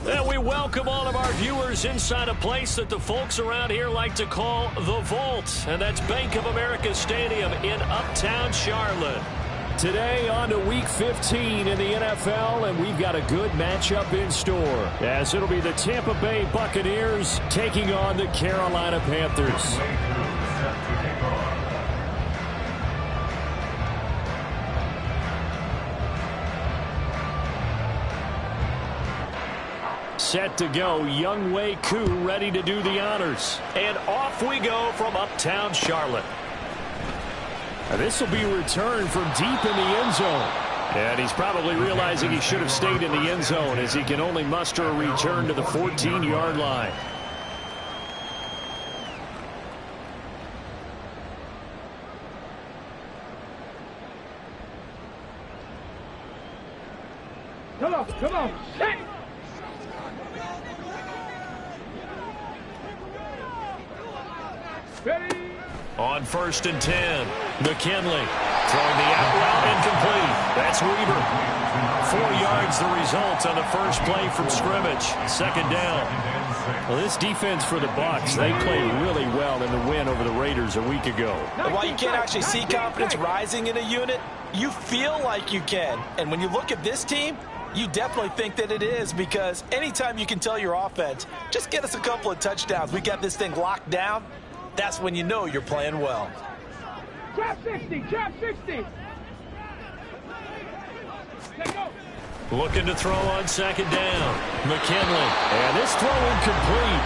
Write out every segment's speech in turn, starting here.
And we welcome all of our viewers inside a place that the folks around here like to call the Vault. And that's Bank of America Stadium in Uptown Charlotte. Today on to Week 15 in the NFL, and we've got a good matchup in store, as it'll be the Tampa Bay Buccaneers taking on the Carolina Panthers. Set to go, Younghoe Koo ready to do the honors. And off we go from Uptown Charlotte. This will be a return from deep in the end zone. And he's probably realizing he should have stayed in the end zone, as he can only muster a return to the 14-yard line. Come on, hey! Ready? On 1st and 10, McKinley throwing the out route incomplete. That's Weaver. 4 yards the result on the first play from scrimmage. 2nd down. Well, this defense for the Bucs, they played really well in the win over the Raiders a week ago. And while you can't actually see confidence rising in a unit, you feel like you can. And when you look at this team, you definitely think that it is, because anytime you can tell your offense, just get us a couple of touchdowns, we got this thing locked down, that's when you know you're playing well. Trap 60, trap 60. Looking to throw on 2nd down. McKinley. And this throw incomplete.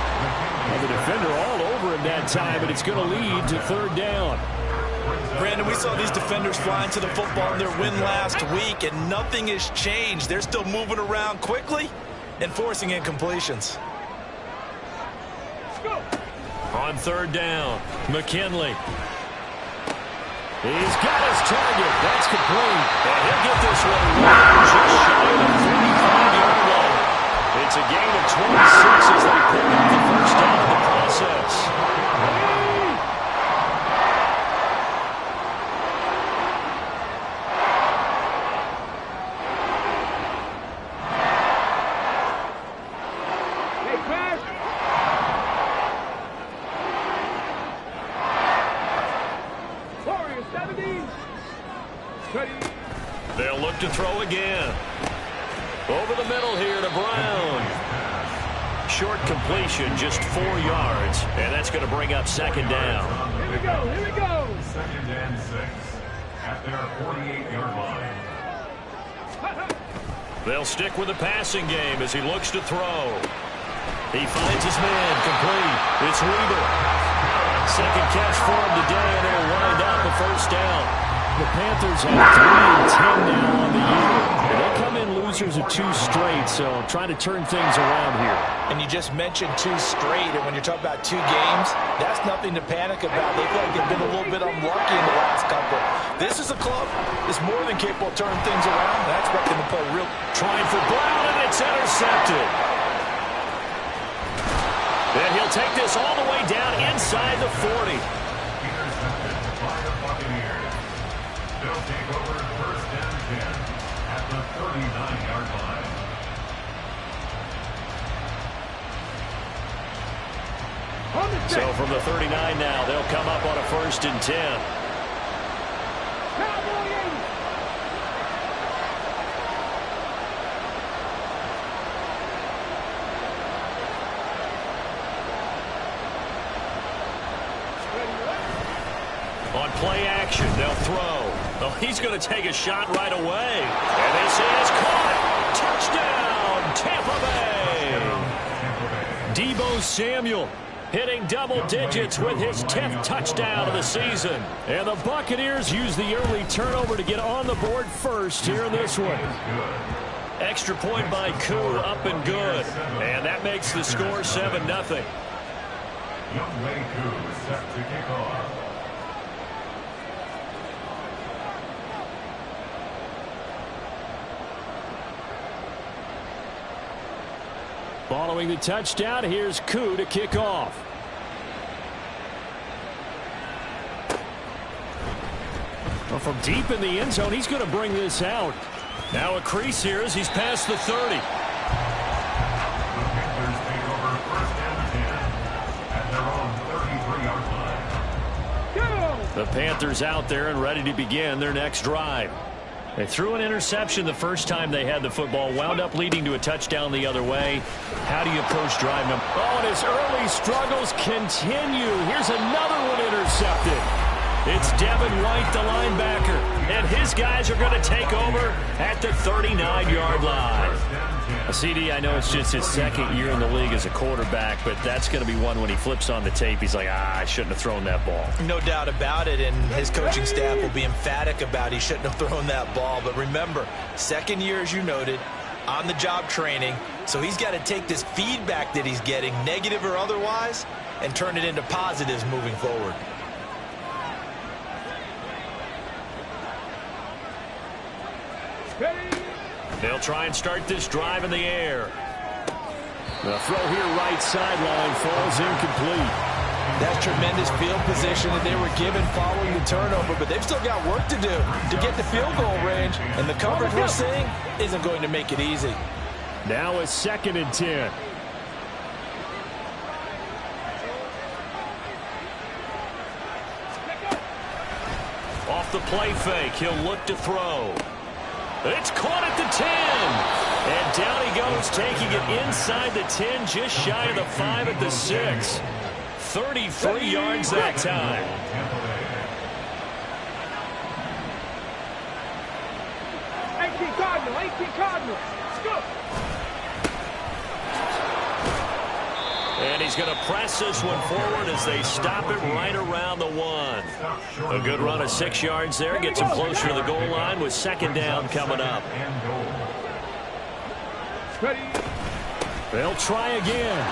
Well, the defender all over him that time, but it's going to lead to 3rd down. Brandon, we saw these defenders flying to the football in their win last week, and nothing has changed. They're still moving around quickly and forcing incompletions. Let's go. On 3rd down, McKinley. He's got his target. That's complete. And he'll get this one right just shy of the 35-yard line. It's a gain of 26 as they pick up the first down in the process. They'll look to throw again. Over the middle here to Brown. Short completion, just 4 yards, and that's going to bring up 2nd down. Here we go, here we go. 2nd and 6 at their 48-yard line. They'll stick with the passing game as he looks to throw. He finds his man, complete. It's Weaver. 2nd catch for him today, and it'll wind out the 1st down. The Panthers have 3-10 now on the year. They come in losers of 2 straight, so trying to turn things around here. And you just mentioned 2 straight, and when you're talking about 2 games, that's nothing to panic about. They feel like they've been a little bit unlucky in the last couple. This is a club that's more than capable of turning things around, and I expect them to play real. Trying for Brown, and it's intercepted. And he'll take this all the way down inside the 40. They'll take over 1st and 10 at the 39-yard line. So from the 39 now, they'll come up on a 1st and 10. On play action, they'll throw. Oh, he's going to take a shot right away. And this is caught. Touchdown, Tampa Bay. Deebo Samuel hitting double digits with his 10th touchdown of the season. And the Buccaneers use the early turnover to get on the board first here in this one. Extra point by Koo, up and good. And that makes the score 7-0. Younghoe Koo set to kick off. Following the touchdown, here's Koo to kick off. Well, from deep in the end zone, he's going to bring this out. Now a crease here as he's past the 30. The Panthers out there and ready to begin their next drive. They threw an interception the first time they had the football, wound up leading to a touchdown the other way. How do you approach driving them? Oh, and his early struggles continue. Here's another one intercepted. It's Devin White, the linebacker, and his guys are going to take over at the 39-yard line. CD, I know it's just his second year in the league as a quarterback, but that's going to be one when he flips on the tape. He's like, I shouldn't have thrown that ball. No doubt about it, and his coaching staff will be emphatic about he shouldn't have thrown that ball. But remember, second year, as you noted, on-the-job training, so he's got to take this feedback that he's getting, negative or otherwise, and turn it into positives moving forward. They'll try and start this drive in the air. The throw here right sideline falls incomplete. That's tremendous field position that they were given following the turnover, but they've still got work to do to get the field goal range, and the coverage we're seeing isn't going to make it easy. Now a 2nd and 10. Off the play fake, he'll look to throw. It's caught at the 10. And down he goes, taking it inside the 10, just shy of the 5 at the 6. 33 yards that time. 18 Cardinal. Let's go. And he's going to press this one forward as they stop it right around the 1. A good run of 6 yards there. Gets him closer to the goal line with 2nd down coming up. They'll try again.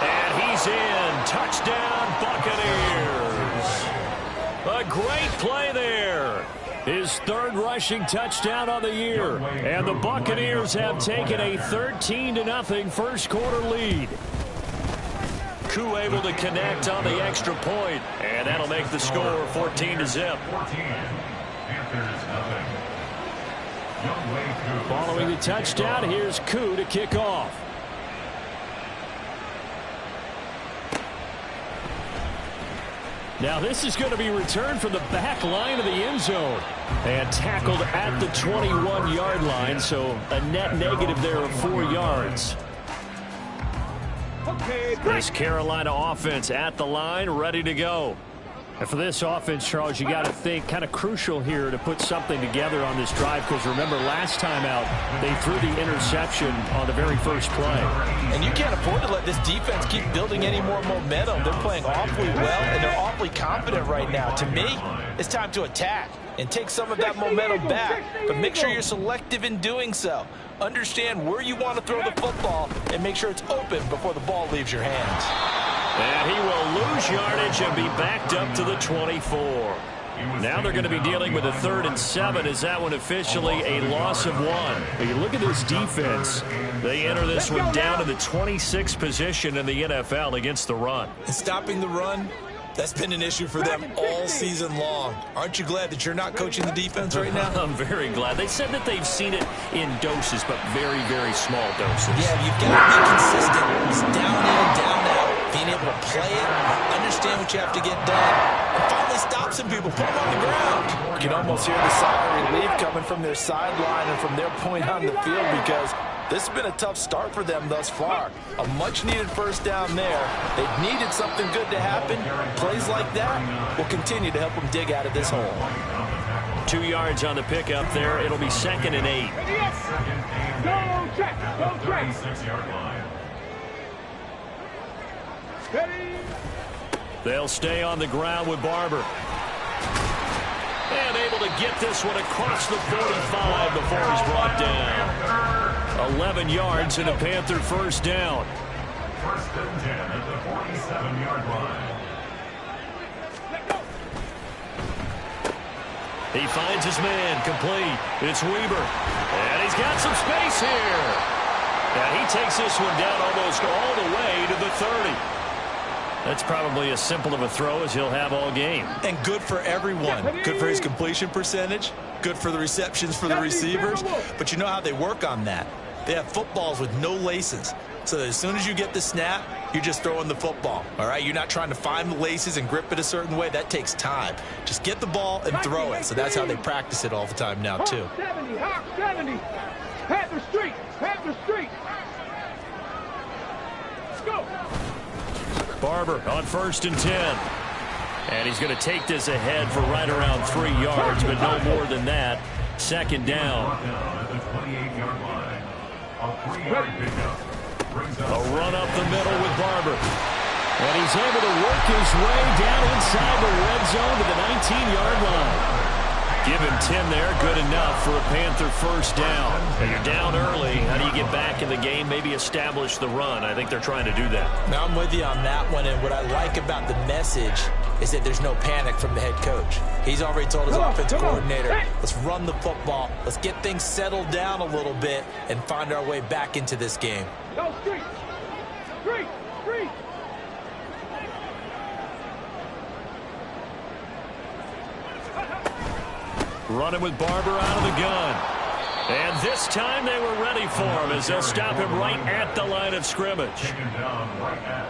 And he's in. Touchdown, Buccaneers. A great play there. His 3rd rushing touchdown on the year. And the Buccaneers have taken a 13-0 first quarter lead. Koo able to connect on the extra point, and that'll make the score 14-0. Following the touchdown, here's Koo to kick off. Now this is going to be returned from the back line of the end zone and tackled at the 21-yard line, so a net negative there of 4 yards. This Carolina offense at the line, ready to go. And for this offense, Charles, you got to think kind of crucial here to put something together on this drive, because remember last time out they threw the interception on the very first play. And you can't afford to let this defense keep building any more momentum. They're playing awfully well, and they're awfully confident right now. To me, it's time to attack and take some of that momentum back, but make sure you're selective in doing so. Understand where you want to throw the football and make sure it's open before the ball leaves your hands. And he will lose yardage and be backed up to the 24. Now they're going to be dealing with a 3rd and 7 as that one officially a loss of 1. But you look at this defense. They enter this one down to the 26th position in the NFL against the run. And stopping the run, that's been an issue for them all season long. Aren't you glad that you're not coaching the defense right now? I'm very glad. They said that they've seen it in doses, but very, very small doses. Yeah, you've got to be consistent. It's down in, down out. Being able to play it, understand what you have to get done, and finally stop some people, put them on the ground. You can almost hear the sigh of relief coming from their sideline and from their point on the field, because this has been a tough start for them thus far. A much-needed first down there. They've needed something good to happen. Plays like that will continue to help them dig out of this hole. 2 yards on the pickup there. It'll be 2nd and 8. Go check. Go check. 6-yard line. They'll stay on the ground with Barber. And able to get this one across the 45 before he's brought down. 11 yards and a Panther first down. 1st and 10 at the 47-yard line. He finds his man, complete. It's Weber. And he's got some space here. And he takes this one down almost all the way to the 30. That's probably as simple of a throw as he'll have all game. And good for everyone. Good for his completion percentage. Good for the receptions for the receivers. But you know how they work on that. They have footballs with no laces. So that as soon as you get the snap, you're just throwing the football, all right? You're not trying to find the laces and grip it a certain way. That takes time. Just get the ball and throw it. So that's how they practice it all the time now, too. Hawk 70, Hawk 70. Panther Street, Panther Street. Let's go. Barber on 1st and 10. And he's going to take this ahead for right around 3 yards, but no more than that. 2nd down. At the 28-yard line. A 3-yard pickup. A run up the middle with Barber. And he's able to work his way down inside the red zone to the 19-yard line. Give him 10 there, good enough for a Panther 1st down. And you're down early. How do you get back in the game, maybe establish the run? I think they're trying to do that. Now, I'm with you on that one, and what I like about the message is that there's no panic from the head coach. He's already told his offensive coordinator, let's run the football, let's get things settled down a little bit and find our way back into this game. Go street. Street, street. Running with Barber out of the gun. And this time they were ready for him as they'll stop him right at the line of scrimmage.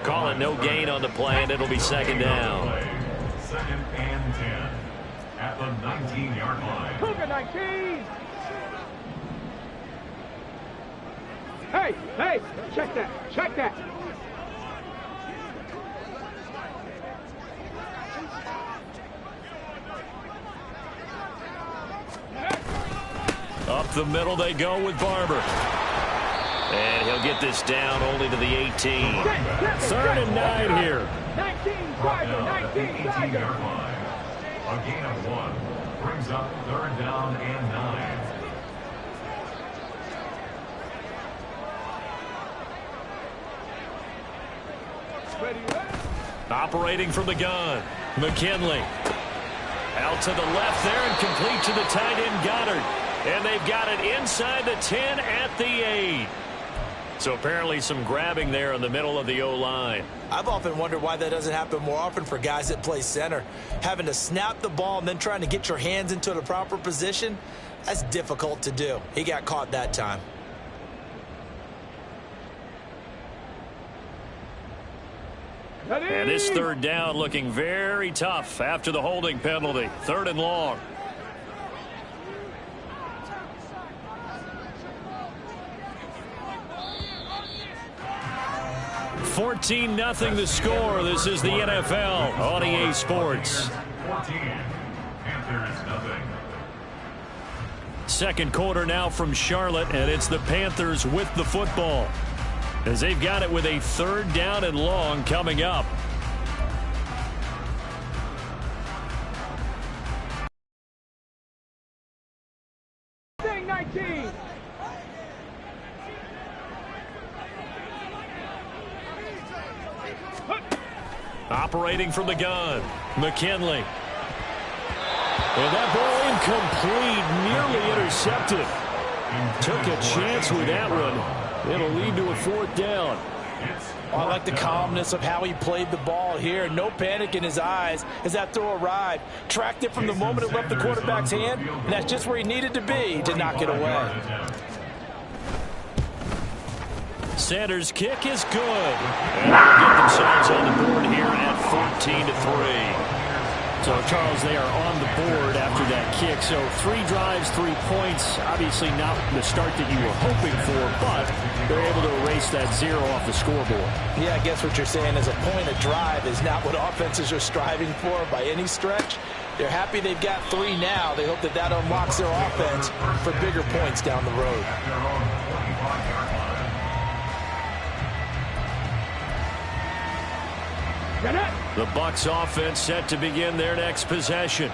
Call it no gain on the play, and it'll be 2nd down. 2nd and 10 at the 19-yard line. Cougar 19. Hey, hey, check that, check that. Up the middle they go with Barber. And he'll get this down only to the 18. 3rd and 9 here. 19, Tiger, 19, 18-yard line. A gain of 1 brings up 3rd down and 9. Operating from the gun, McKinley. Out to the left there and complete to the tight end Goddard. And they've got it inside the 10 at the 8. So apparently some grabbing there in the middle of the O-line. I've often wondered why that doesn't happen more often for guys that play center. Having to snap the ball and then trying to get your hands into the proper position, that's difficult to do. He got caught that time. And this 3rd down looking very tough after the holding penalty. 3rd and long. 14-0 the score. This is the NFL on EA Sports. 14. Panthers nothing. 2nd quarter now from Charlotte, and it's the Panthers with the football as they've got it with a 3rd down and long coming up. Thing 19. Operating from the gun, McKinley. And that ball incomplete, nearly intercepted. Took a chance with that one. It'll lead to a 4th down. I like the calmness of how he played the ball here. No panic in his eyes as that throw arrived. Tracked it from the moment it left the quarterback's hand, and that's just where he needed to be to knock it away. Sanders' kick is good. And they'll get themselves on the board here at 14-3. So, Charles, they are on the board after that kick. So 3 drives, 3 points. Obviously not the start that you were hoping for, but they're able to erase that 0 off the scoreboard. Yeah, I guess what you're saying is a point a drive is not what offenses are striving for by any stretch. They're happy they've got 3 now. They hope that that unlocks their offense for bigger points down the road. The Bucs offense set to begin their next possession.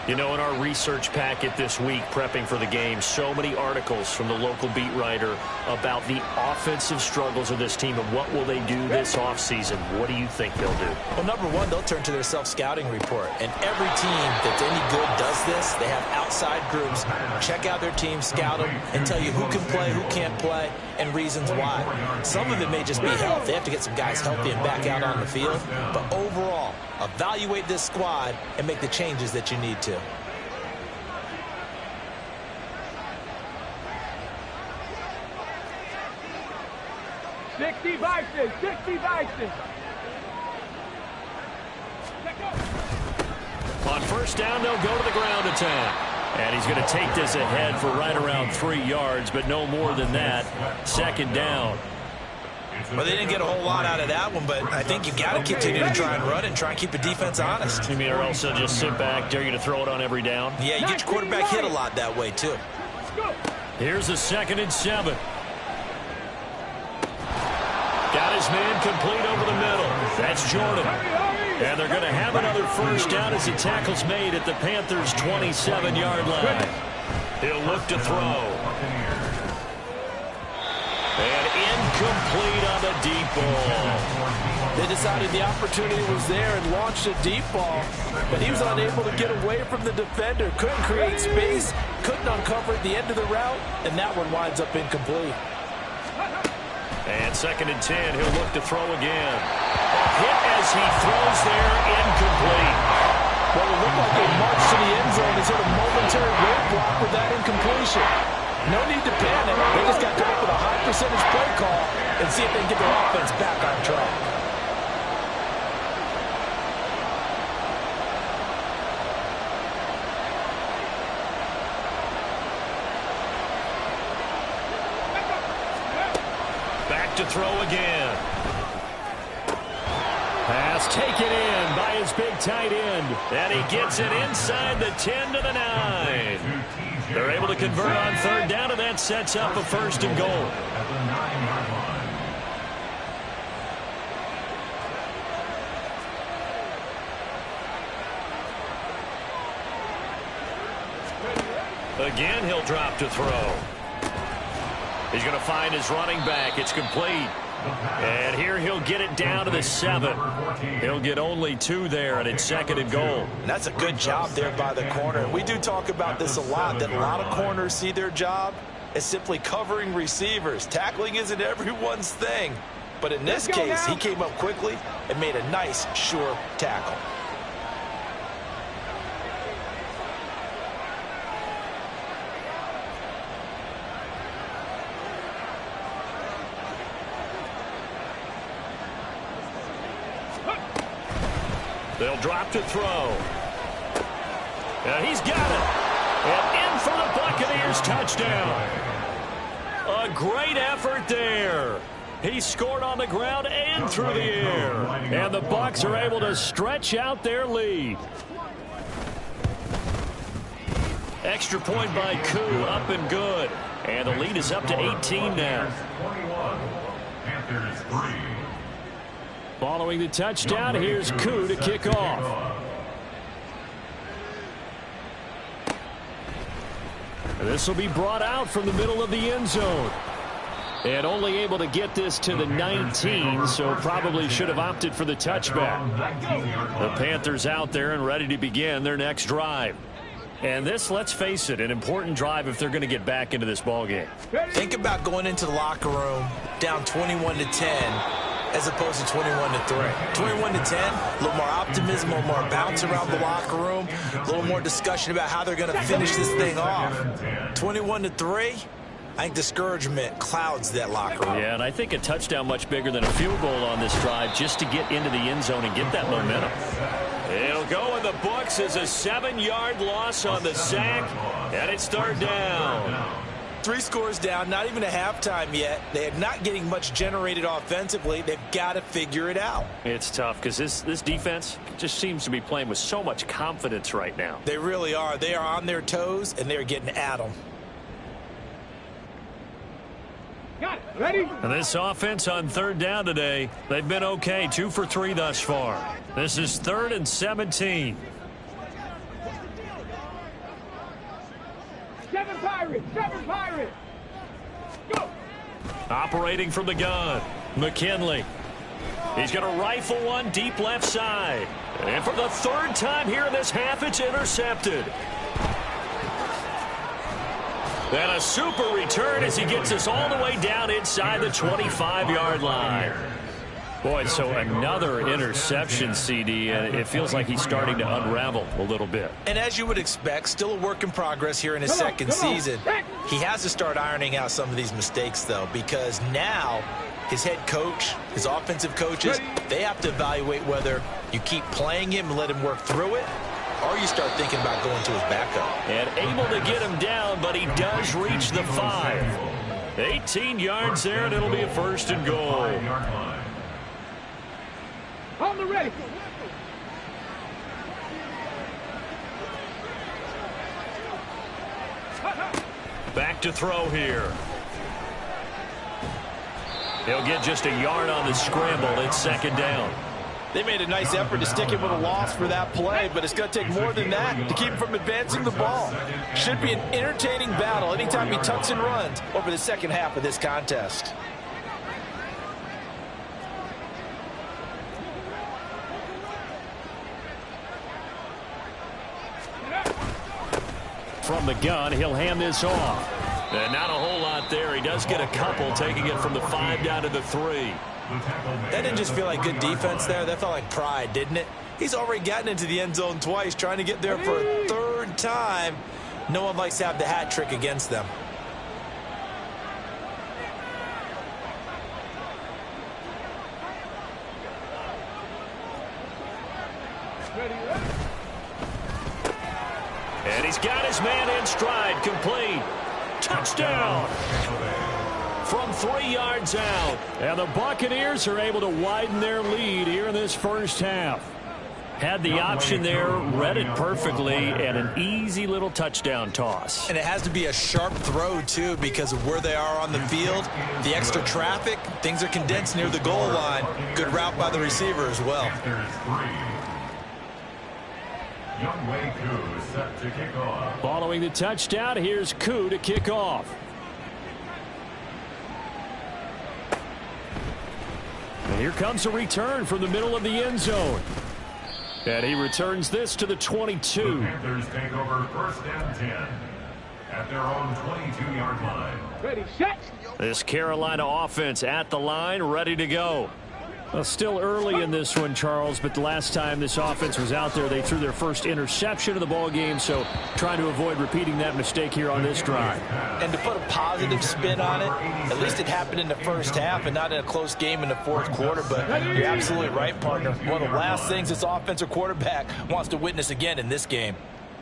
You know, in our research packet this week, prepping for the game, so many articles from the local beat writer about the offensive struggles of this team and what will they do this offseason. What do you think they'll do? Well, number one, they'll turn to their self-scouting report. And every team that's any good does this. They have outside groups. Check out their team, scout them, and tell you who can play, who can't play, and reasons why. Some of it may just be health. They have to get some guys healthy and back out on the field. But overall, evaluate this squad and make the changes that you need to. 6 devices, 6 devices. On first down, they'll go to the ground attack. And he's going to take this ahead for right around 3 yards, but no more than that. Second down. Well, they didn't get a whole lot out of that one, but I think you got to continue to try and run it and try and keep the defense honest. You mean, or else they'll just sit back, dare you to throw it on every down? Yeah, you get your quarterback hit a lot that way, too. Here's a 2nd and 7. Got his man complete over the middle. That's Jordan. And they're going to have another first down as the tackle's made at the Panthers' 27-yard line. He'll look to throw. And incomplete on the deep ball. They decided the opportunity was there and launched a deep ball, but he was unable to get away from the defender. Couldn't create space, couldn't uncover at the end of the route, and that one winds up incomplete. And 2nd and 10, he'll look to throw again. Hit as he throws there, incomplete. Well, it looked like they marched to the end zone. He's hit a momentary roadblock with that incompletion. No need to panic. They just got to come up with a high percentage play call and see if they can get their offense back on track. Back to throw again. Pass taken in by his big tight end. And he gets it inside the 10 to the 9. They're able to convert on third down, and that sets up a 1st and goal. Again, he'll drop to throw. He's going to find his running back. It's complete. And here he'll get it down to the 7. He'll get only 2 there, and it's 2nd and goal. And that's a good job there by the corner. We do talk about this a lot, that a lot of corners see their job as simply covering receivers. Tackling isn't everyone's thing. But in this case, he came up quickly and made a nice, sure tackle. They'll drop to throw. And he's got it. And in for the Buccaneers touchdown. A great effort there. He scored on the ground and through the air. And the Bucs are able to stretch out their lead. Extra point by Koo, up and good. And the lead is up to 18 now. Panthers 3. Following the touchdown, here's Koo to kick off. This will be brought out from the middle of the end zone. And only able to get this to the 19, so probably should have opted for the touchback. The Panthers out there and ready to begin their next drive. And this, let's face it, an important drive if they're going to get back into this ballgame. Think about going into the locker room down 21-10. As opposed to 21-3. 21-10, a little more optimism, a little more bounce around the locker room, a little more discussion about how they're going to finish this thing off. 21-3, I think discouragement clouds that locker room. Yeah, and I think a touchdown much bigger than a field goal on this drive just to get into the end zone and get that momentum. It'll go in the books as a 7-yard loss on the sack, and it's third down. 3 scores down, not even a halftime yet. They are not getting much generated offensively. They've got to figure it out. It's tough because this defense just seems to be playing with so much confidence right now. They really are. They are on their toes, and they're getting at them. Got it. Ready? And this offense on third down today, they've been okay, 2 for 3 thus far. This is 3rd and 17. 7 Pirates, 7 Pirates. Go. Operating from the gun, McKinley. He's going to rifle one deep left side. And for the 3rd time here in this half, it's intercepted. And a super return as he gets us all the way down inside the 25-yard line. Boy, so another interception, CD, and it feels like he's starting to unravel a little bit. And as you would expect, still a work in progress here in his second season. He has to start ironing out some of these mistakes, though, because now his head coach, his offensive coaches, they have to evaluate whether you keep playing him and let him work through it, or you start thinking about going to his backup. And able to get him down, but he does reach the 5. 18 yards there, and it'll be a 1st and goal. On the ready. Back to throw here. He'll get just a yard on the scramble. It's 2nd down. They made a nice effort to stick him with a loss for that play, but it's going to take more than that to keep him from advancing the ball. Should be an entertaining battle anytime he tucks and runs over the second half of this contest. From the gun, he'll hand this off. And not a whole lot there. He does get a couple, taking it from the 5 down to the 3. That didn't just feel like good defense there. That felt like pride, didn't it? He's already gotten into the end zone twice, trying to get there for a 3rd time. No one likes to have the hat trick against them. And he's got his man in stride, complete. Touchdown! From 3 yards out. And the Buccaneers are able to widen their lead here in this first half. Had the option there, read it perfectly, and an easy little touchdown toss. And it has to be a sharp throw, too, because of where they are on the field. The extra traffic, things are condensed near the goal line. Good route by the receiver as well. Set to kick off. Following the touchdown, here's Koo to kick off. And here comes a return from the middle of the end zone. And he returns this to the 22. The Panthers take over 1st and 10 at their own 22-yard line. Ready, set. This Carolina offense at the line, ready to go. Well, still early in this one, Charles, but the last time this offense was out there, they threw their first interception of the ball game, so trying to avoid repeating that mistake here on this drive. And to put a positive spin on it, at least it happened in the first half and not in a close game in the 4th quarter, but you're absolutely right, partner. One of the last things this offensive quarterback wants to witness again in this game.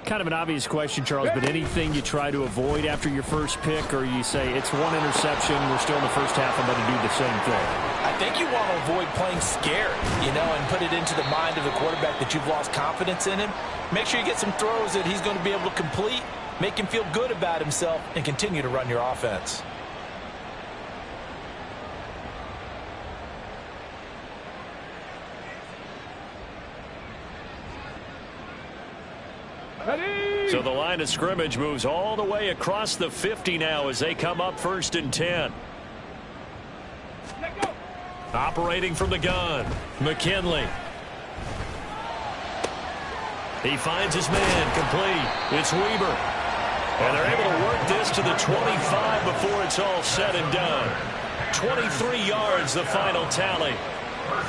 Kind of an obvious question, Charles, but anything you try to avoid after your first pick, or you say it's one interception, we're still in the first half, I'm going to do the same thing? I think you want to avoid playing scared, and put it into the mind of the quarterback that you've lost confidence in him. Make sure you get some throws that he's going to be able to complete, make him feel good about himself, and continue to run your offense. So the line of scrimmage moves all the way across the 50 now as they come up 1st and 10. Operating from the gun, McKinley. He finds his man, complete. It's Weber. And they're able to work this to the 25 before it's all said and done. 23 yards, the final tally.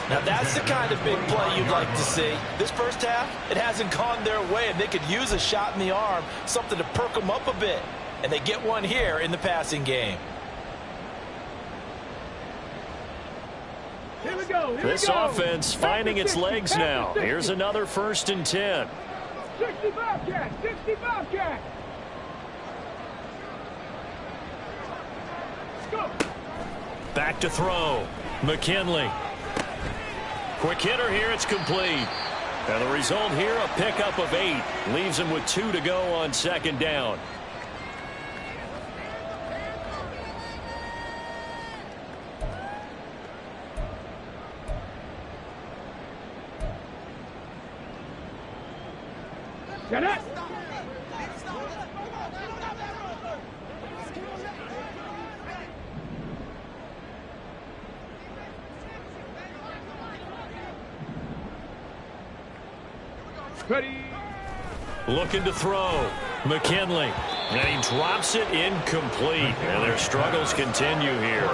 Now that's the kind of big play you'd like to see. This first half, it hasn't gone their way, and they could use a shot in the arm, something to perk them up a bit. And they get one here in the passing game. Here we go. This offense finding its legs now. Here's another 1st and 10. 65 cat, 65 cat. Go. Back to throw. McKinley. Quick hitter here. It's complete. And the result here, a pickup of 8. Leaves him with 2 to go on 2nd down. Get it. Ready. Looking to throw. McKinley. And he drops it incomplete. And their struggles continue here.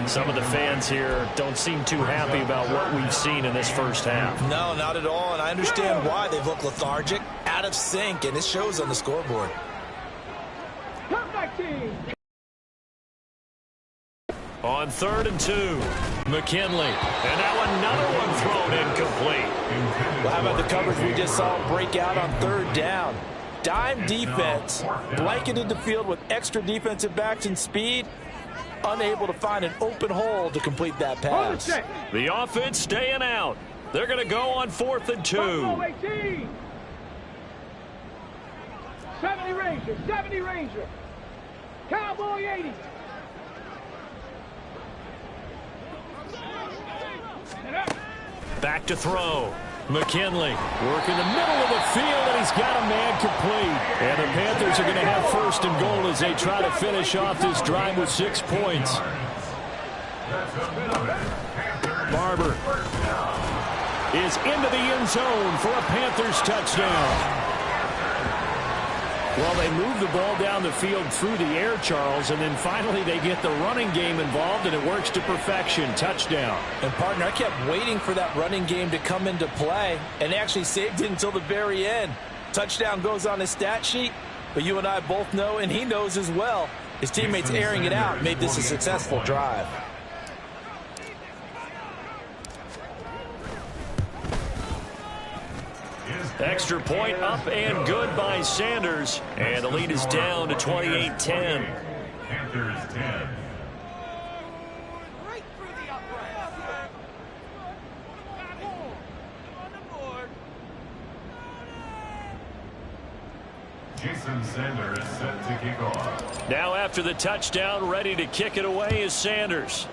Some of the fans here don't seem too happy about what we've seen in this first half. No, not at all, and I understand why. They've looked lethargic, out of sync, and it shows on the scoreboard. On 3rd and 2, McKinley. And now another one thrown incomplete. Well, how about the coverage we just saw break out on 3rd down? Dime defense, blanketed the field with extra defensive backs and speed, unable to find an open hole to complete that pass. The offense staying out. They're going to go on 4th and 2. 70 Ranger, 70 Ranger. Cowboy 80. Back to throw. McKinley working the middle of the field, and he's got a man complete. And the Panthers are going to have 1st and goal as they try to finish off this drive with 6 points. Barber is into the end zone for a Panthers touchdown. Well, they move the ball down the field through the air, Charles, and then finally they get the running game involved, and it works to perfection. Touchdown. And, partner, I kept waiting for that running game to come into play, and they actually saved it until the very end. Touchdown goes on his stat sheet, but you and I both know, and he knows as well, his teammates airing it out made this a successful drive. Extra point up and good by Sanders. And the lead is down to 28-10. Panthers 10. Jason Sanders is set to kick off. Now after the touchdown, ready to kick it away is Sanders.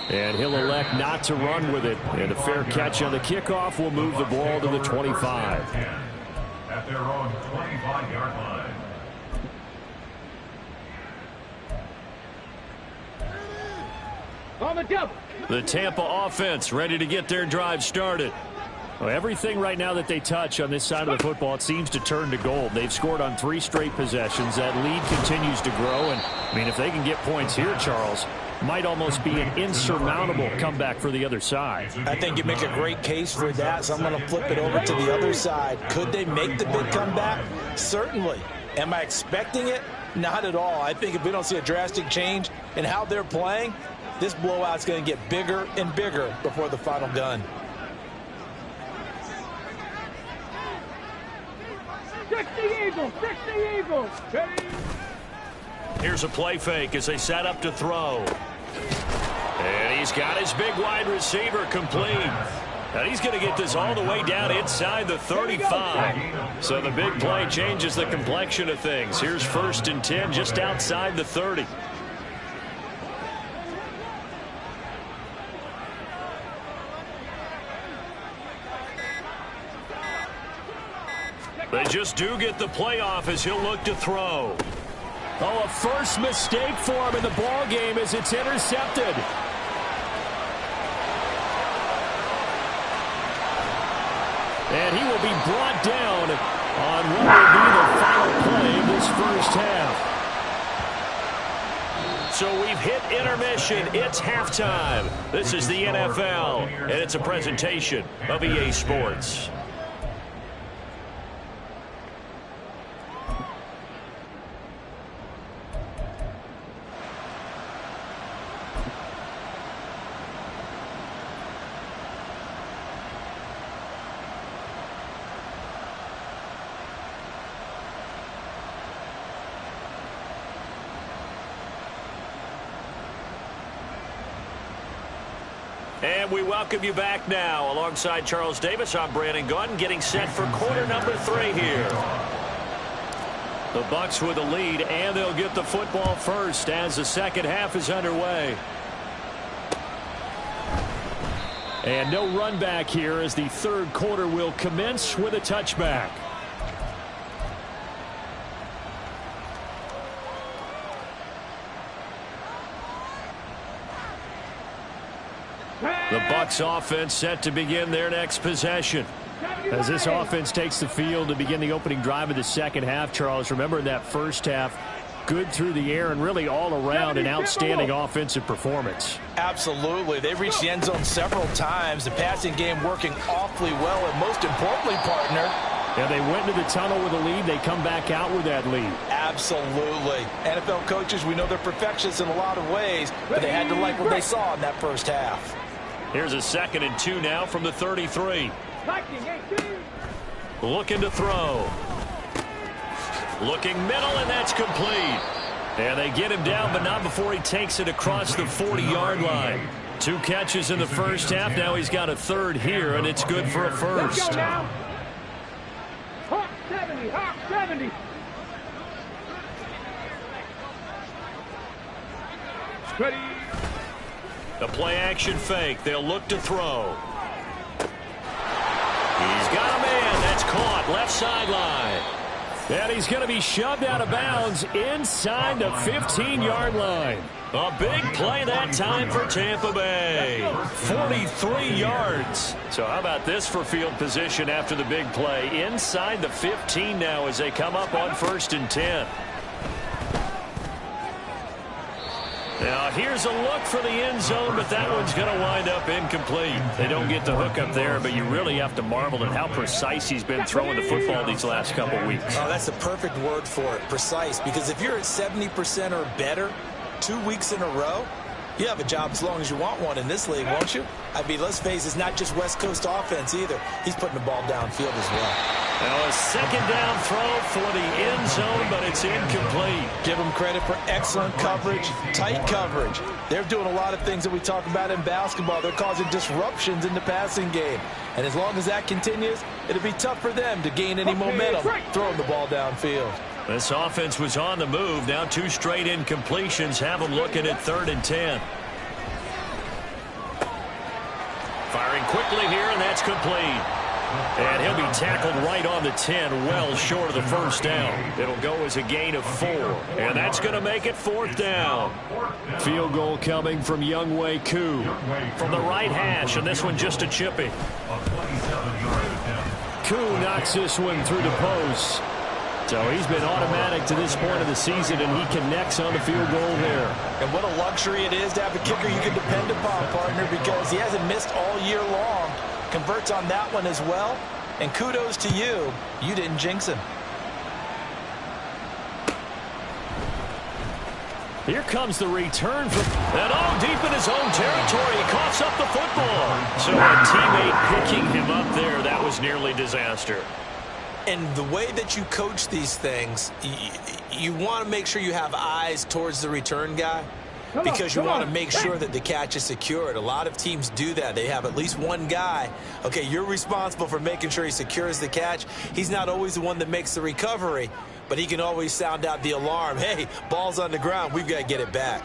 And he'll elect not to run with it. And a fair catch on the kickoff will move the ball to the 25. At their own 25-yard line. On the double. The Tampa offense ready to get their drive started. Well, everything right now that they touch on this side of the football, it seems to turn to gold. They've scored on 3 straight possessions. That lead continues to grow. And, I mean, if they can get points here, Charles, might almost be an insurmountable comeback for the other side. I think you make a great case for that, so I'm going to flip it over to the other side. Could they make the big comeback? Certainly. Am I expecting it? Not at all. I think if we don't see a drastic change in how they're playing, this blowout's going to get bigger and bigger before the final gun. 60 Eagles, 60 Eagles. Here's a play fake as they set up to throw. And he's got his big wide receiver complete. And he's going to get this all the way down inside the 35. So the big play changes the complexion of things. Here's 1st and 10 just outside the 30. They just do get the playoff as he'll look to throw. Oh, a first mistake for him in the ball game as it's intercepted. And he will be brought down on what will be the final play of this first half. So we've hit intermission. It's halftime. This is the NFL, and it's a presentation of EA Sports. And we welcome you back now. Alongside Charles Davis, I'm Brandon Gunn, getting set for quarter number 3 here. The Bucs with the lead, and they'll get the football first as the second half is underway. And no run back here as the 3rd quarter will commence with a touchback. The Bucs offense set to begin their next possession. As this offense takes the field to begin the opening drive of the second half, Charles, remember in that first half, good through the air and really all around an outstanding offensive performance. Absolutely. They reached the end zone several times. The passing game working awfully well, and most importantly, partner, yeah, they went into the tunnel with a lead. They come back out with that lead. Absolutely. NFL coaches, we know they're perfectionists in a lot of ways, but they had to like what they saw in that first half. Here's a 2nd and 2 now from the 33. Looking to throw. Looking middle, and that's complete. And they get him down, but not before he takes it across the 40-yard line. 2 catches in the first half. Now he's got a 3rd here, and it's good for a first. Let's go now. Hawk 70, Hawk 70. Ready. The play-action fake. They'll look to throw. He's got a man. That's caught. Left sideline. And he's going to be shoved out of bounds inside the 15-yard line. A big play that time for Tampa Bay. 43 yards. So how about this for field position after the big play? Inside the 15 now as they come up on 1st and 10. Now, here's a look for the end zone, but that one's going to wind up incomplete. They don't get the hook up there, but you really have to marvel at how precise he's been throwing the football these last couple weeks. Oh, that's the perfect word for it, precise, because if you're at 70% or better 2 weeks in a row, you have a job as long as you want one in this league, won't you? I mean, let's face it, it's not just West Coast offense either. He's putting the ball downfield as well. Now a 2nd down throw for the end zone, but it's incomplete. Give them credit for excellent coverage, tight coverage. They're doing a lot of things that we talk about in basketball. They're causing disruptions in the passing game. And as long as that continues, it'll be tough for them to gain any momentum throwing the ball downfield. This offense was on the move. Now 2 straight incompletions have them looking at 3rd and 10. Firing quickly here, and that's complete. And he'll be tackled right on the 10, well short of the first down. It'll go as a gain of 4, and that's going to make it 4th down. Field goal coming from Younghoe Koo from the right hash, and this one just a chipping. Koo knocks this one through the post. So he's been automatic to this point of the season, and he connects on the field goal there. And what a luxury it is to have a kicker you can depend upon, partner, because he hasn't missed all year long. Converts on that one as well. And kudos to you. You didn't jinx him. Here comes the return from deep in his own territory. He coughs up the football. So a teammate picking him up there, that was nearly disaster. And the way that you coach these things, you want to make sure you have eyes towards the return guy because you want to make sure that the catch is secured. A lot of teams do that. They have at least one guy. Okay, you're responsible for making sure he secures the catch. He's not always the one that makes the recovery, but he can always sound out the alarm. Hey, ball's on the ground. We've got to get it back.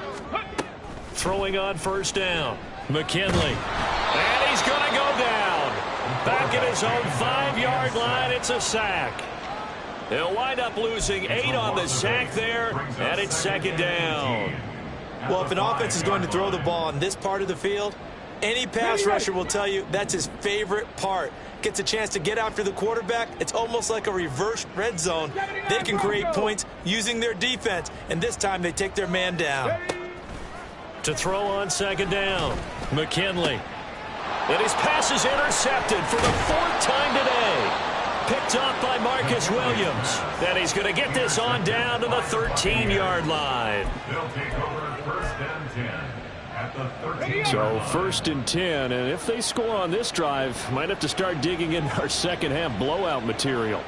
Throwing on 1st down. McKinley. And he's going to go down. Back at his own 5-yard line, it's a sack. They'll wind up losing 8 on the sack there, and it's 2nd down. Well, if an offense is going to throw the ball on this part of the field, any pass rusher will tell you that's his favorite part. Gets a chance to get after the quarterback. It's almost like a reverse red zone. They can create points using their defense, and this time they take their man down. To throw on 2nd down, McKinley. And his pass is intercepted for the 4th time today. Picked up by Marcus Williams. Then he's going to get this on down to the 13-yard line. They'll take over 1st and 10 at the 13. So 1st and 10, and if they score on this drive, might have to start digging in our second half blowout material.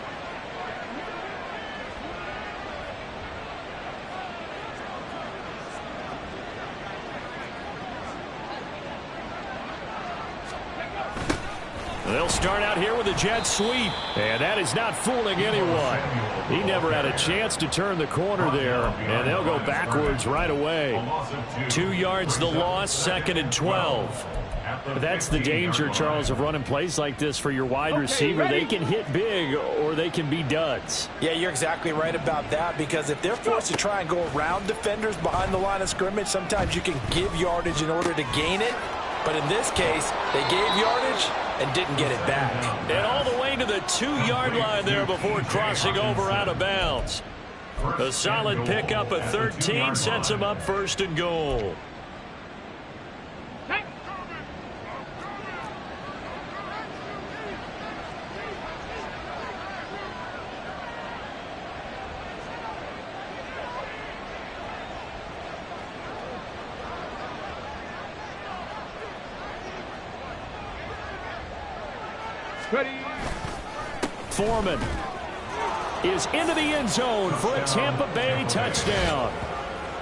They'll start out here with a jet sweep, and that is not fooling anyone. He never had a chance to turn the corner there, and they'll go backwards right away. 2 yards the loss, 2nd and 12. That's the danger, Charles, of running plays like this for your wide receiver. They can hit big or they can be duds. Yeah, you're exactly right about that, because if they're forced to try and go around defenders behind the line of scrimmage, sometimes you can give yardage in order to gain it. But in this case, they gave yardage and didn't get it back. And all the way to the 2-yard line there before crossing over out of bounds. A solid pickup of 13 sets him up 1st and goal. Ready. Foreman is into the end zone for a Tampa Bay touchdown.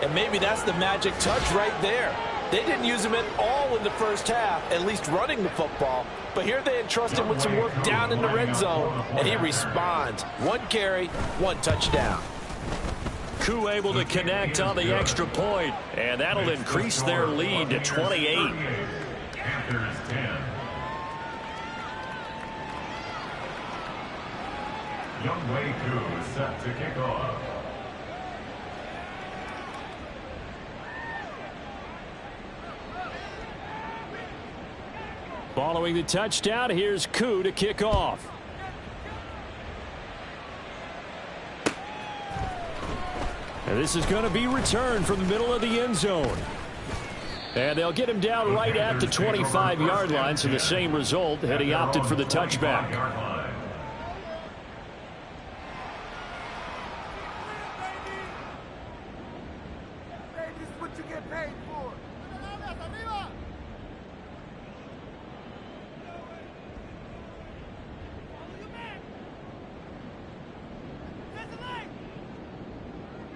And maybe that's the magic touch right there. They didn't use him at all in the first half, at least running the football. But here they entrust him with some work down in the red zone, and he responds. 1 carry, 1 touchdown. Koo able to connect on the extra point, and that'll increase their lead to 28. Panthers 10. Younghoe Koo set to kick off. Following the touchdown, here's Koo to kick off. And this is going to be returned from the middle of the end zone. And they'll get him down right at the 25-yard line, so the same result had he opted for the touchback.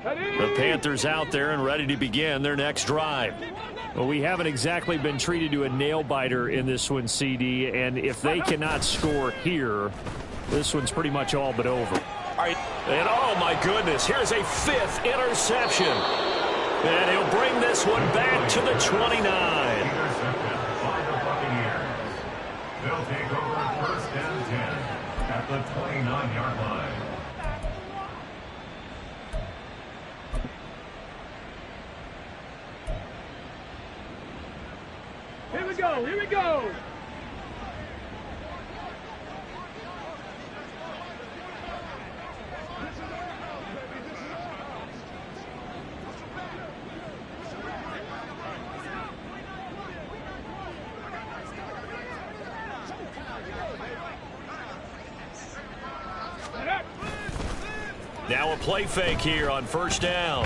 The Panthers out there and ready to begin their next drive. Well, we haven't exactly been treated to a nail-biter in this one, CD, and if they cannot score here, this one's pretty much all but over. And oh my goodness, here's a 5th interception. And he'll bring this one back to the 29. Intercepted by the Buccaneers. They'll take over 1st and 10 at the 29-yard line. Here we go, here we go. Now a play fake here on 1st down.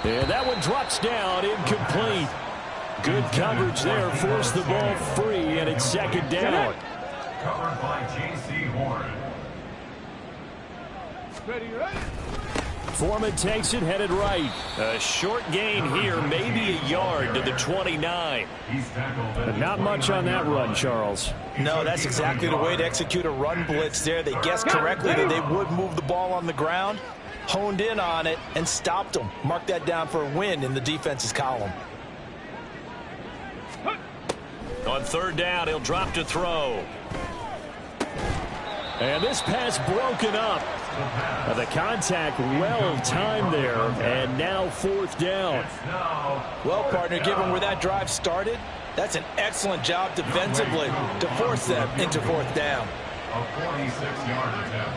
And that one drops down, incomplete. Good coverage there, forced the ball free, and it's 2nd down. Covered by J.C. Horn. Ready, ready. Foreman takes it, headed right. A short gain here, maybe a yard to the 29. He's tackled at But not much on that run, Charles. No, that's exactly the way to execute a run blitz there. They guessed correctly that they would move the ball on the ground, honed in on it, and stopped them. Mark that down for a win in the defense's column. On 3rd down, he'll drop to throw. And this pass broken up. The contact well timed there, and now 4th down. Well, partner, given where that drive started, that's an excellent job defensively to force them into 4th down. A 46-yard attempt.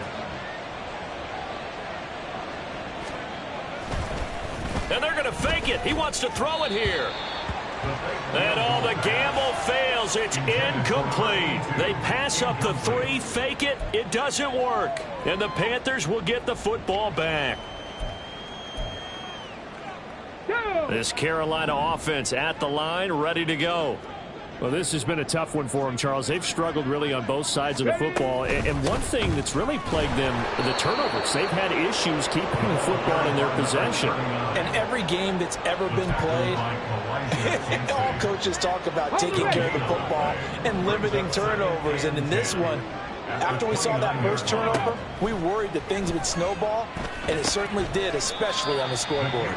And they're going to fake it. He wants to throw it here. And all the gamble fails. It's incomplete. They pass up the 3, fake it. It doesn't work. And the Panthers will get the football back. This Carolina offense at the line, ready to go. Well, this has been a tough one for them, Charles. They've struggled really on both sides of the football. And one thing that's really plagued them, the turnovers. They've had issues keeping the football in their possession. And every game that's ever been played, all coaches talk about taking care of the football and limiting turnovers. And in this one, after we saw that first turnover, we worried that things would snowball, and it certainly did, especially on the scoreboard.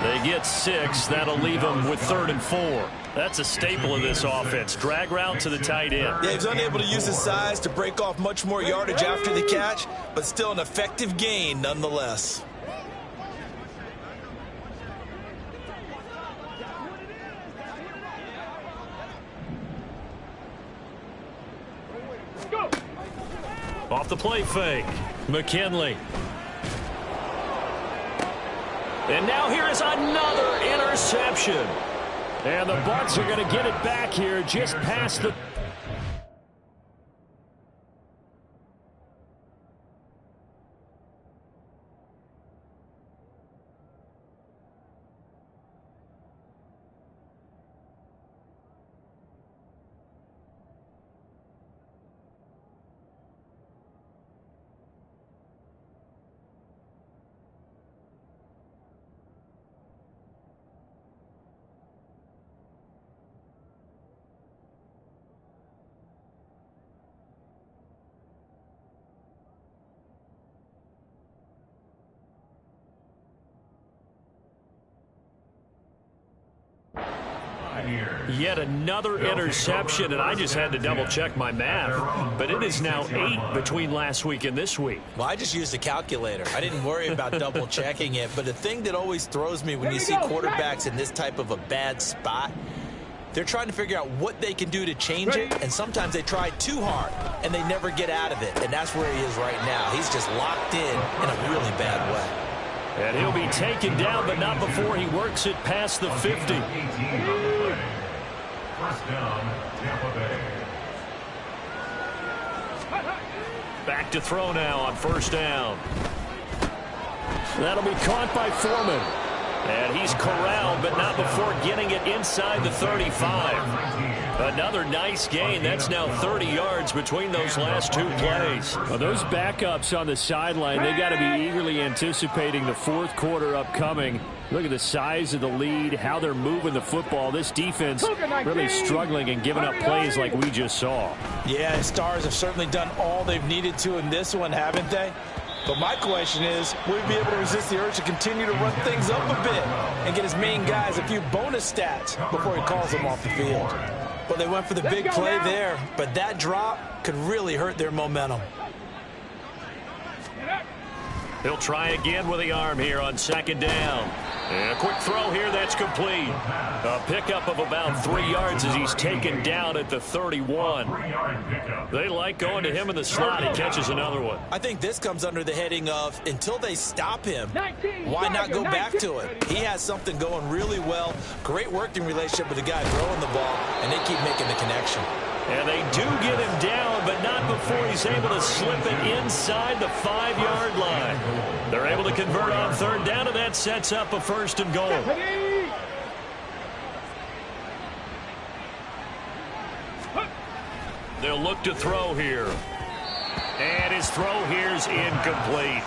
They get 6. That'll leave them with 3rd and 4. That's a staple of this offense. Drag route to the tight end. Yeah, he's unable to use his size to break off much more yardage after the catch, but still an effective gain nonetheless. Off the play fake. McKinley. And now here is another interception. And the Bucs are going to get it back here just past the... Yet another interception, and I just had to double-check my math. But it is now 8 between last week and this week. Well, I just used a calculator. I didn't worry about double-checking it. But the thing that always throws me when you see quarterbacks in this type of a bad spot, they're trying to figure out what they can do to change it, and sometimes they try too hard, and they never get out of it. And that's where he is right now. He's just locked in a really bad way. And he'll be taken down, but not before he works it past the 50. First down, Tampa Bay. Back to throw now on first down. That'll be caught by Foreman. And he's corralled, but not before getting it inside the 35. Another nice gain. That's now 30 yards between those last two plays. Well, those backups on the sideline, they got to be eagerly anticipating the fourth quarter upcoming. Look at the size of the lead, how they're moving the football. This defense really struggling and giving up plays like we just saw. Yeah, the Stars have certainly done all they've needed to in this one, haven't they? But my question is, will he be able to resist the urge to continue to run things up a bit and get his main guys a few bonus stats before he calls them off the field? Well, they went for the big play there, but that drop could really hurt their momentum. He'll try again with the arm here on second down. And a quick throw here, that's complete. A pickup of about 3 yards as he's taken down at the 31. They like going to him in the slot. He catches another one. I think this comes under the heading of, until they stop him, why not go back to it? He has something going really well. Great working relationship with the guy throwing the ball, and they keep making the connection. And they do get him down, but not before he's able to slip it inside the 5-yard line. They're able to convert on third down, and that sets up a first and goal. They'll look to throw here. And his throw here's incomplete.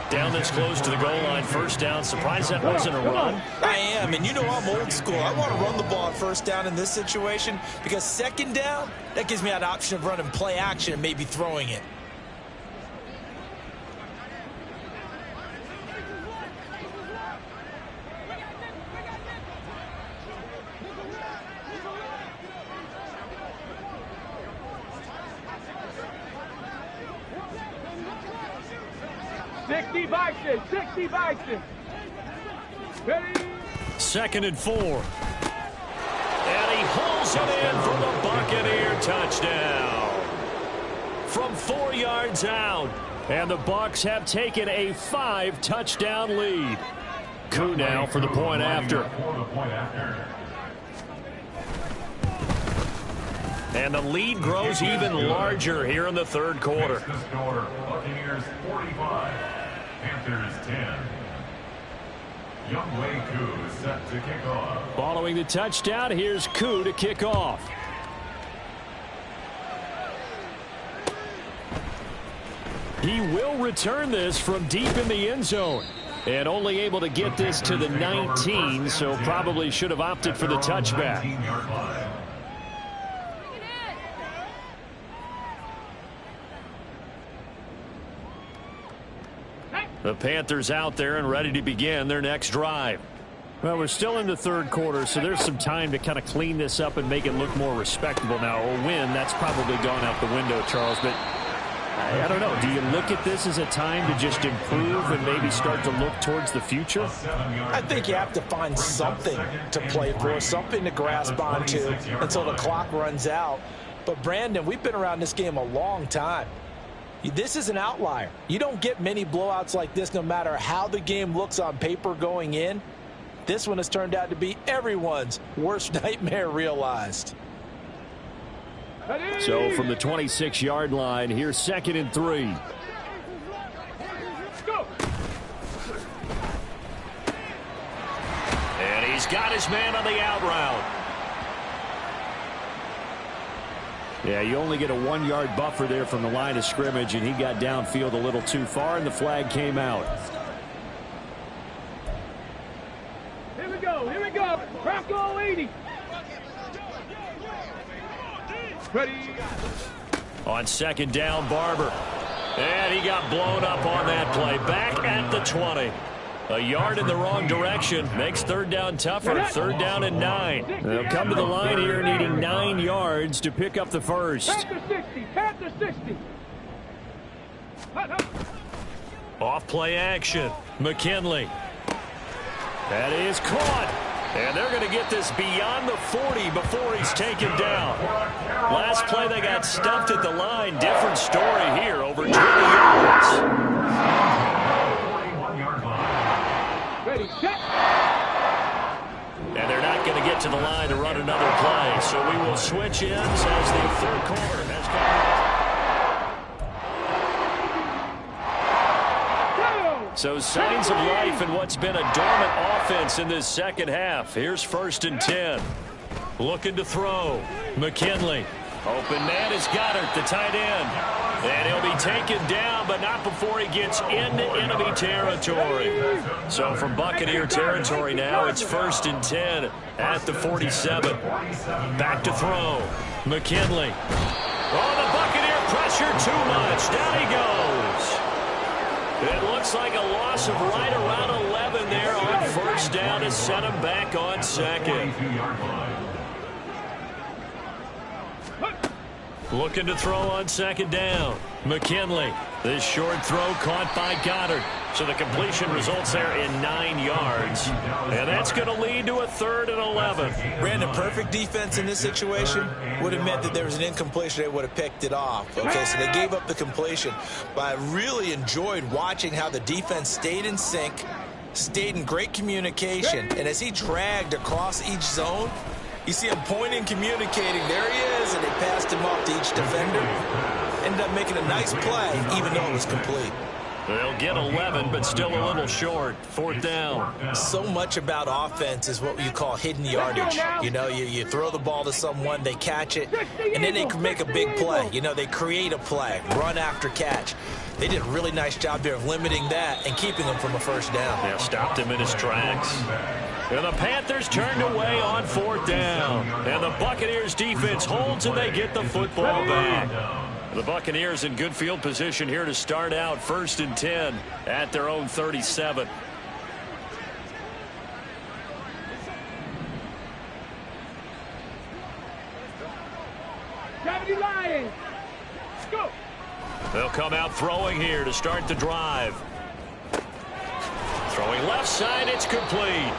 Down this close to the goal line, first down. Surprised that wasn't a run. I am, and you know I'm old school. I want to run the ball on first down in this situation because second down, that gives me an option of running play action and maybe throwing it. Bison, 60 Bison. Ready? Second and 4. And he hauls it in for the Buccaneer touchdown. From 4 yards out. And the Bucs have taken a 5-touchdown lead. Coup now for the point after. And the lead grows even larger here in the third quarter. Buccaneers 45, Panthers 10. Youngway Koo is set to kick off. Following the touchdown, here's Koo to kick off. He will return this from deep in the end zone. And only able to get this to the 19, so probably should have opted for the touchback. The Panthers out there and ready to begin their next drive. Well, we're still in the third quarter, so there's some time to kind of clean this up and make it look more respectable now. A win, that's probably gone out the window, Charles, but I don't know. Do you look at this as a time to just improve and maybe start to look towards the future? I think you have to find something to play for, something to grasp onto until the clock runs out. But, Brandon, we've been around this game a long time. This is an outlier. You don't get many blowouts like this no matter how the game looks on paper going in. This one has turned out to be everyone's worst nightmare realized. So from the 26-yard line, here's 2nd and 3. And he's got his man on the out route. Yeah, you only get a 1-yard buffer there from the line of scrimmage, and he got downfield a little too far, and the flag came out. Here we go, here we go. Bronco 80. Ready. On 2nd down, Barber. And he got blown up on that play. Back at the 20. A yard in the wrong direction. Makes 3rd down tougher. 3rd down and 9. They'll come to the line here needing 9 yards to pick up the first. Panther 60. Panther 60. Off play action. McKinley. That is caught. And they're going to get this beyond the 40 before he's taken down. Last play they got stuffed at the line. Different story here. Over 20 yards. Ready, set. And they're not going to get to the line to run another play. So we will switch ends as the 3rd quarter has come. So signs of life in what's been a dormant offense in this 2nd half. Here's 1st and 10. Looking to throw. McKinley. Open man is Goddard, the tight end. And he'll be taken down, but not before he gets into enemy territory. So from Buccaneer territory now, it's 1st and 10 at the 47. Back to throw. McKinley. Oh, the Buccaneer pressure too much. Down he goes. It looks like a loss of right around 11 there on 1st down to set him back on 2nd. Looking to throw on 2nd down. McKinley. This short throw caught by Goddard. So the completion results there in 9 yards. And that's going to lead to a 3rd and 11. Brandon, perfect defense in this situation would have meant that there was an incompletion. They would have picked it off. Okay, so they gave up the completion. But I really enjoyed watching how the defense stayed in sync, stayed in great communication. And as he dragged across each zone, you see him pointing, communicating. There he is, and they passed him off to each defender. Ended up making a nice play, even though it was complete. They'll get 11, but still a little short. 4th down. So much about offense is what you call hidden yardage. You know, you throw the ball to someone, they catch it, and then they can make a big play. You know, they create a play, run after catch. They did a really nice job there of limiting that and keeping him from a 1st down. Yeah, stopped him in his tracks. And the Panthers turned away on 4th down. And the Buccaneers defense holds and they get the football back. The Buccaneers in good field position here to start out. 1st and 10 at their own 37. Lions. Go. They'll come out throwing here to start the drive. Throwing left side, it's complete.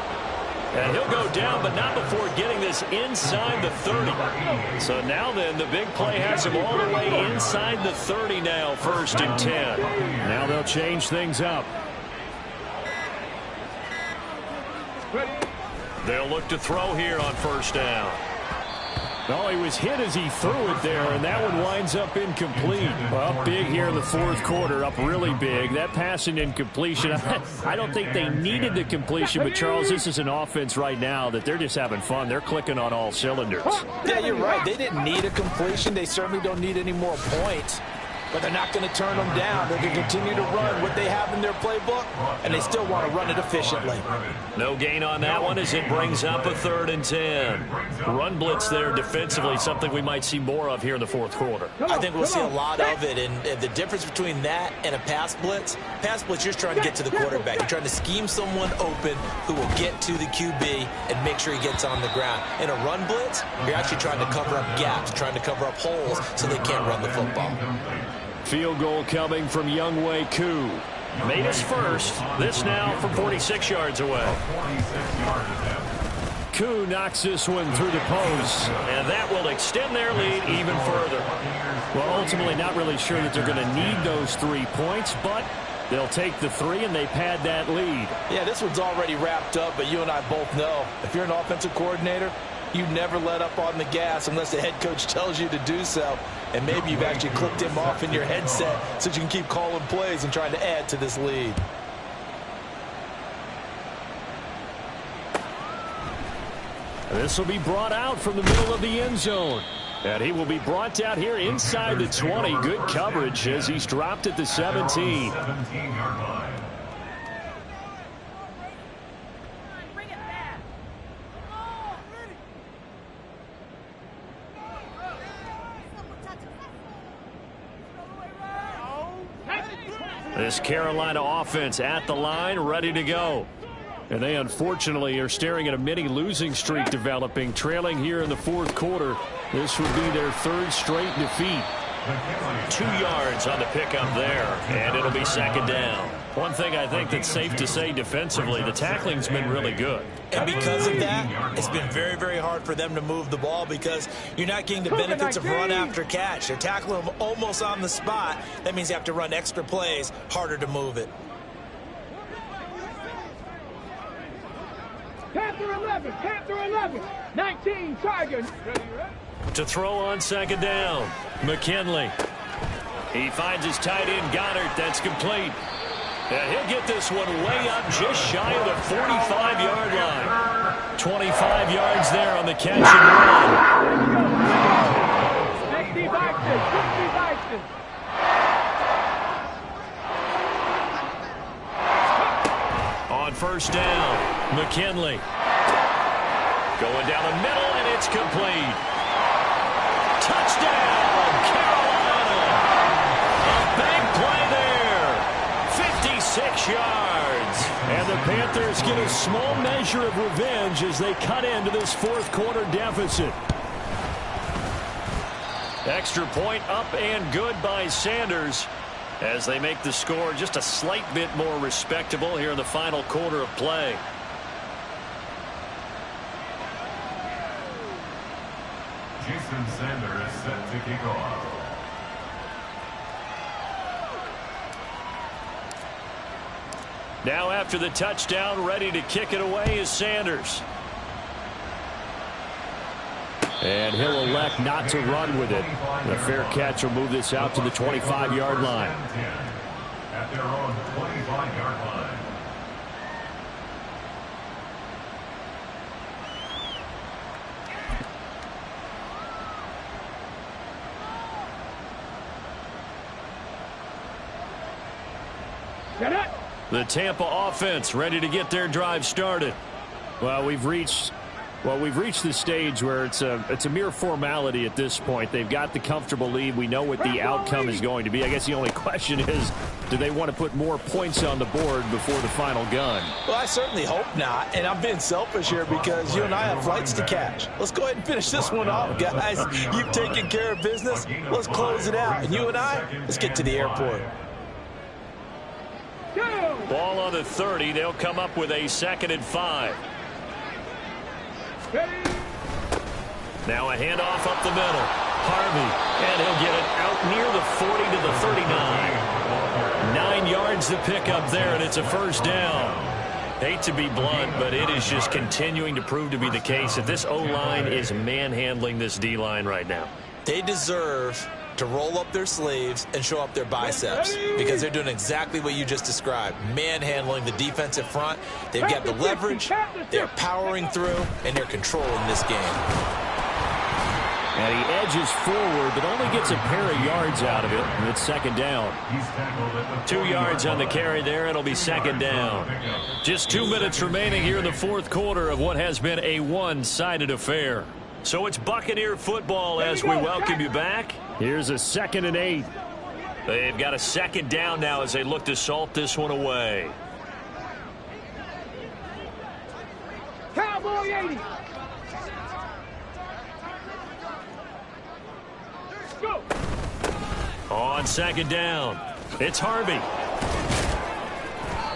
And he'll go down, but not before getting this inside the 30. So now then, the big play has him all the way inside the 30 now, 1st and 10. Now they'll change things up. They'll look to throw here on 1st down. Well, he was hit as he threw it there, and that one winds up incomplete. Up big here in the 4th quarter, up really big. That pass and incompletion, I don't think they needed the completion, but Charles, this is an offense right now that they're just having fun. They're clicking on all cylinders. Yeah, you're right. They didn't need a completion. They certainly don't need any more points. But they're not going to turn them down. They're going to continue to run what they have in their playbook, and they still want to run it efficiently. No gain on that one as it brings up a 3rd and 10. Run blitz there defensively, something we might see more of here in the 4th quarter. I think we'll see a lot of it, and the difference between that and a pass blitz, you're trying to get to the quarterback. You're trying to scheme someone open who will get to the QB and make sure he gets on the ground. In a run blitz, you're actually trying to cover up gaps, trying to cover up holes so they can't run the football. Field goal coming from Younghoe Koo. Made his first. This now from 46 yards away. Koo knocks this one through the post. And that will extend their lead even further. Well, ultimately not really sure that they're going to need those 3 points, but they'll take the 3 and they've had that lead. Yeah, this one's already wrapped up, but you and I both know if you're an offensive coordinator, you never let up on the gas unless the head coach tells you to do so. And maybe you've actually clicked him off in your headset so you can keep calling plays and trying to add to this lead. This will be brought out from the middle of the end zone. And he will be brought out here inside the 20. Good coverage as he's dropped at the 17. 17-yard line. This Carolina offense at the line, ready to go. And they unfortunately are staring at a mini losing streak developing, trailing here in the fourth quarter. This would be their 3rd straight defeat. 2 yards on the pickup there, and it'll be 2nd down. One thing I think that's safe to say defensively, the tackling's been really good. And because of that, it's been very, very hard for them to move the ball because you're not getting the benefits of run after catch. They're tackling them almost on the spot. That means you have to run extra plays, harder to move it. Panther 11, Panther 11, 19, Tiger. To throw on 2nd down, McKinley. He finds his tight end, Goddard. That's complete. And he'll get this one way up just shy of the 45-yard line. 25 yards there on the catch and run. 60 Bison. On 1st down, McKinley. Going down the middle, and it's complete. Touchdown, Carolina. A big play there. 56 yards. And the Panthers get a small measure of revenge as they cut into this fourth quarter deficit. Extra point up and good by Sanders as they make the score just a slight bit more respectable here in the final quarter of play. Jason Sanders set to kick off. Now after the touchdown, ready to kick it away is Sanders. And he'll elect not to run with it. The fair catch will move this out to the 25-yard line. At their own 25-yard line. The Tampa offense ready to get their drive started. Well, we've reached the stage where it's a mere formality at this point. They've got the comfortable lead. We know what the outcome is going to be. I guess the only question is, do they want to put more points on the board before the final gun? Well, I certainly hope not. And I'm being selfish here because you and I have flights to catch. Let's go ahead and finish this one off, guys. You've taken care of business. Let's close it out. And you and I, let's get to the airport. Ball on the 30. They'll come up with a 2nd and 5. Now a handoff up the middle. Harvey. And he'll get it out near the 40 to the 39. 9 yards to pick up there, and it's a 1st down. Hate to be blunt, but it is just continuing to prove to be the case that this O-line is manhandling this D-line right now. They deserve to roll up their sleeves and show up their biceps because they're doing exactly what you just described, manhandling the defensive front. They've got the leverage, they're powering through, and they're controlling this game. And he edges forward, but only gets a pair of yards out of it, and it's 2nd down. 2 yards on the carry there. It'll be 2nd down. Just 2 minutes remaining here in the fourth quarter of what has been a one-sided affair. So it's Buccaneer football as we welcome you back. Here's a 2nd and 8. They've got a 2nd down now as they look to salt this one away. Cowboy 80. Go. On 2nd down, it's Harvey.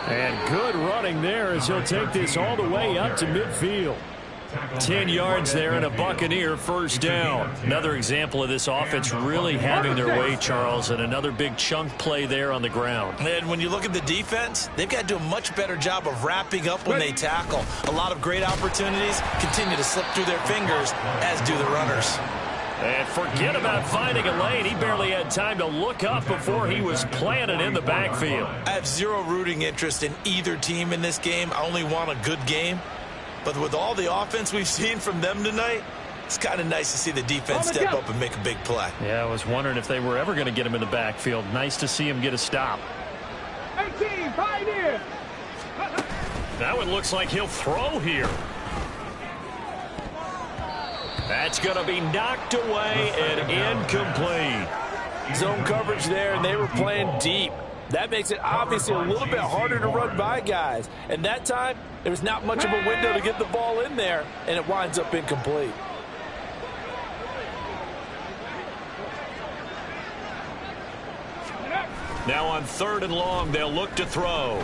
And good running there as he'll take this all the way up to midfield. 10 yards there and a Buccaneer first down. Another example of this offense really having their way, Charles, and another big chunk play there on the ground. And when you look at the defense, they've got to do a much better job of wrapping up when they tackle. A lot of great opportunities continue to slip through their fingers, as do the runners. And forget about finding a lane. He barely had time to look up before he was planted in the backfield. I have zero rooting interest in either team in this game. I only want a good game. But with all the offense we've seen from them tonight, it's kind of nice to see the defense step up and make a big play. Yeah, I was wondering if they were ever going to get him in the backfield. Nice to see him get a stop. 18, pioneer. That one looks like he'll throw here. That's going to be knocked away and incomplete. Zone coverage there, and they were playing deep. That makes it obviously a little bit harder to run by guys. And that time, there was not much of a window to get the ball in there, and it winds up incomplete. Now on 3rd and long, they'll look to throw.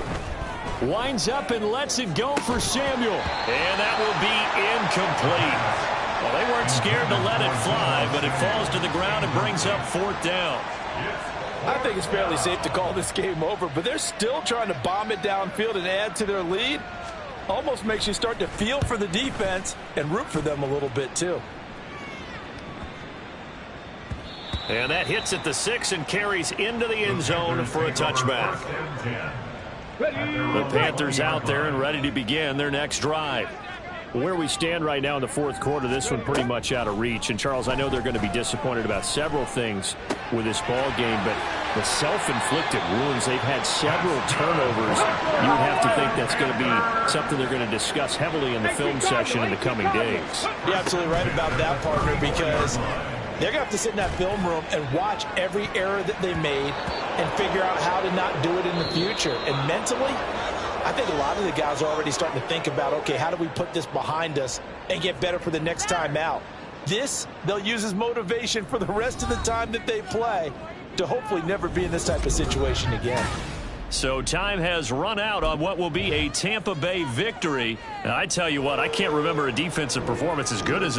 Winds up and lets it go for Samuel. And that will be incomplete. Well, they weren't scared to let it fly, but it falls to the ground and brings up 4th down. I think it's fairly safe to call this game over, but they're still trying to bomb it downfield and add to their lead. Almost makes you start to feel for the defense and root for them a little bit, too. And that hits at the 6 and carries into the end zone for a touchback. The Panthers out there and ready to begin their next drive. Where we stand right now in the 4th quarter, this one pretty much out of reach. And, Charles, I know they're going to be disappointed about several things with this ball game, but the self-inflicted wounds, they've had several turnovers. You would have to think that's going to be something they're going to discuss heavily in the film session in the coming days. You're absolutely right about that, partner, because they're going to have to sit in that film room and watch every error that they made and figure out how to not do it in the future. And mentally, I think a lot of the guys are already starting to think about, okay, how do we put this behind us and get better for the next time out? This, they'll use as motivation for the rest of the time that they play to hopefully never be in this type of situation again. So time has run out on what will be a Tampa Bay victory. And I tell you what, I can't remember a defensive performance as good as